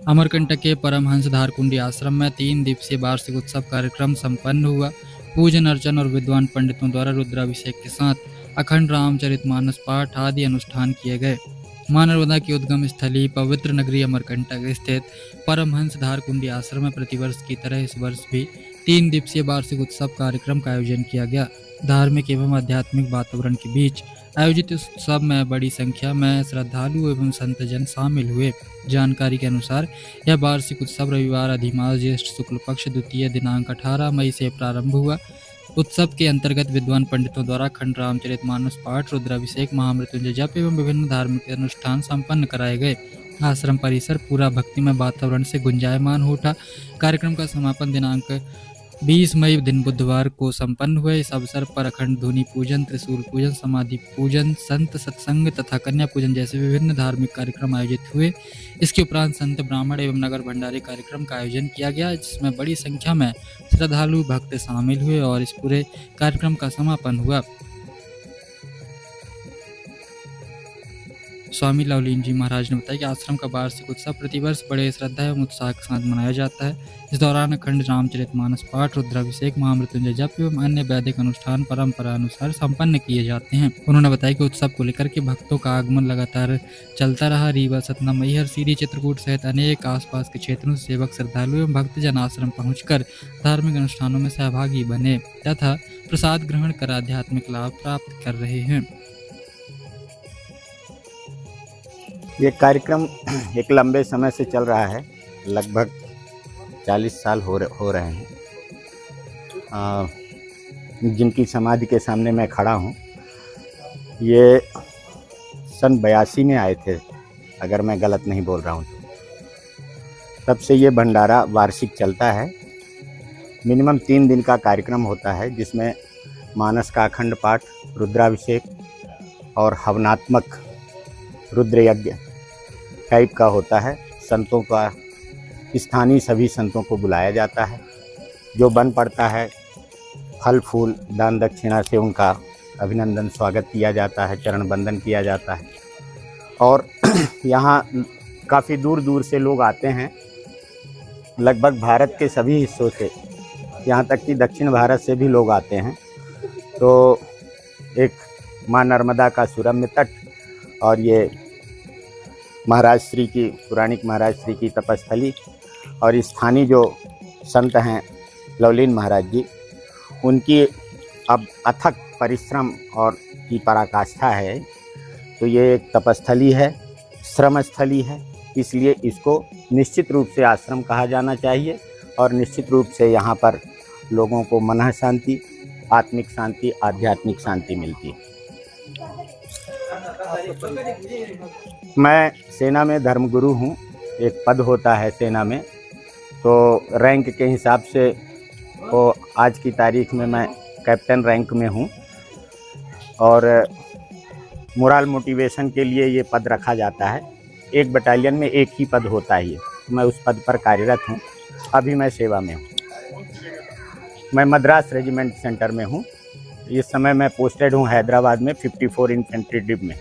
अमरकंटक के परमहंस धारकुंडी आश्रम में 3 दिवसीय वार्षिक उत्सव कार्यक्रम संपन्न हुआ। पूजन अर्चन और विद्वान पंडितों द्वारा रुद्राभिषेक के साथ अखंड रामचरितमानस पाठ आदि अनुष्ठान किए गए। मां नर्मदा की उद्गम स्थली पवित्र नगरी अमरकंटक स्थित परमहंस धारकुंडी आश्रम में प्रतिवर्ष की तरह इस वर्ष भी 3 दिवसीय वार्षिक उत्सव कार्यक्रम का आयोजन किया गया। धार्मिक एवं आध्यात्मिक वातावरण के बीच आयोजित इस उत्सव में बड़ी संख्या में श्रद्धालु एवं संतजन शामिल हुए। जानकारी के अनुसार यह वार्षिक उत्सव रविवार अधिमास ज्येष्ठ शुक्ल पक्ष द्वितीय दिनांक 18 मई से प्रारंभ हुआ। उत्सव के अंतर्गत विद्वान पंडितों द्वारा अखंड रामचरितमानस पाठ, रुद्राभिषेक, महामृत्युंजय जप एवं विभिन्न धार्मिक अनुष्ठान संपन्न कराए गए। आश्रम परिसर पूरा भक्तिमय वातावरण से गुंजायमान हो उठा। कार्यक्रम का समापन दिनांक 20 मई दिन बुधवार को संपन्न हुए। इस अवसर पर अखंड धुनी पूजन, त्रिशूल पूजन, समाधि पूजन, संत सत्संग तथा कन्या पूजन जैसे विभिन्न धार्मिक कार्यक्रम आयोजित हुए। इसके उपरांत संत ब्राह्मण एवं नगर भंडारी कार्यक्रम का आयोजन किया गया, जिसमें बड़ी संख्या में श्रद्धालु भक्त शामिल हुए और इस पूरे कार्यक्रम का समापन हुआ। स्वामी लवलीन जी महाराज ने बताया कि आश्रम का वार्षिक उत्सव प्रतिवर्ष बड़े श्रद्धा एवं उत्साह के साथ मनाया जाता है। इस दौरान अखंड रामचरितमानस पाठ, रुद्राभिषेक, महामृत्युंजय जप एवं अन्य वैदिक अनुष्ठान परंपरा अनुसार संपन्न किए जाते हैं। उन्होंने बताया कि उत्सव को लेकर के भक्तों का आगमन लगातार चलता रहा। रीवा, सतना, मैहर, सीरी, चित्रकूट सहित अनेक आसपास के क्षेत्रों से सेवक, श्रद्धालु एवं भक्तजन आश्रम पहुंचकर धार्मिक अनुष्ठानों में सहभागी बने तथा प्रसाद ग्रहण कर आध्यात्मिक लाभ प्राप्त कर रहे हैं। ये कार्यक्रम एक लंबे समय से चल रहा है, लगभग 40 साल हो रहे हैं। जिनकी समाधि के सामने मैं खड़ा हूँ, ये सन 82 में आए थे, अगर मैं गलत नहीं बोल रहा हूँ तो। तब से ये भंडारा वार्षिक चलता है। मिनिमम 3 दिन का कार्यक्रम होता है, जिसमें मानस का अखंड पाठ, रुद्राभिषेक और हवनात्मक रुद्र यज्ञ टाइप का होता है। संतों का, स्थानीय सभी संतों को बुलाया जाता है। जो बन पड़ता है, फल फूल दान दक्षिणा से उनका अभिनंदन स्वागत किया जाता है, चरण बंदन किया जाता है। और यहाँ काफ़ी दूर दूर से लोग आते हैं, लगभग भारत के सभी हिस्सों से, यहाँ तक कि दक्षिण भारत से भी लोग आते हैं। तो एक माँ नर्मदा का सुरम्य तट और ये महाराज श्री की, पुराणिक महाराज श्री की तपस्थली और स्थानीय जो संत हैं लवलीन महाराज जी, उनकी अब अथक परिश्रम और की पराकाष्ठा है। तो ये एक तपस्थली है, श्रम स्थली है, इसलिए इसको निश्चित रूप से आश्रम कहा जाना चाहिए। और निश्चित रूप से यहाँ पर लोगों को मन शांति, आत्मिक शांति, आध्यात्मिक शांति मिलती है। मैं सेना में धर्मगुरु हूँ। एक पद होता है सेना में, तो रैंक के हिसाब से तो आज की तारीख में मैं कैप्टन रैंक में हूँ। और मोरल मोटिवेशन के लिए ये पद रखा जाता है। एक बटालियन में एक ही पद होता है, ये मैं उस पद पर कार्यरत हूँ। अभी मैं सेवा में हूँ। मैं मद्रास रेजिमेंट सेंटर में हूँ। इस समय मैं पोस्टेड हूँ हैदराबाद में 54 इन्फेंट्री डिव में।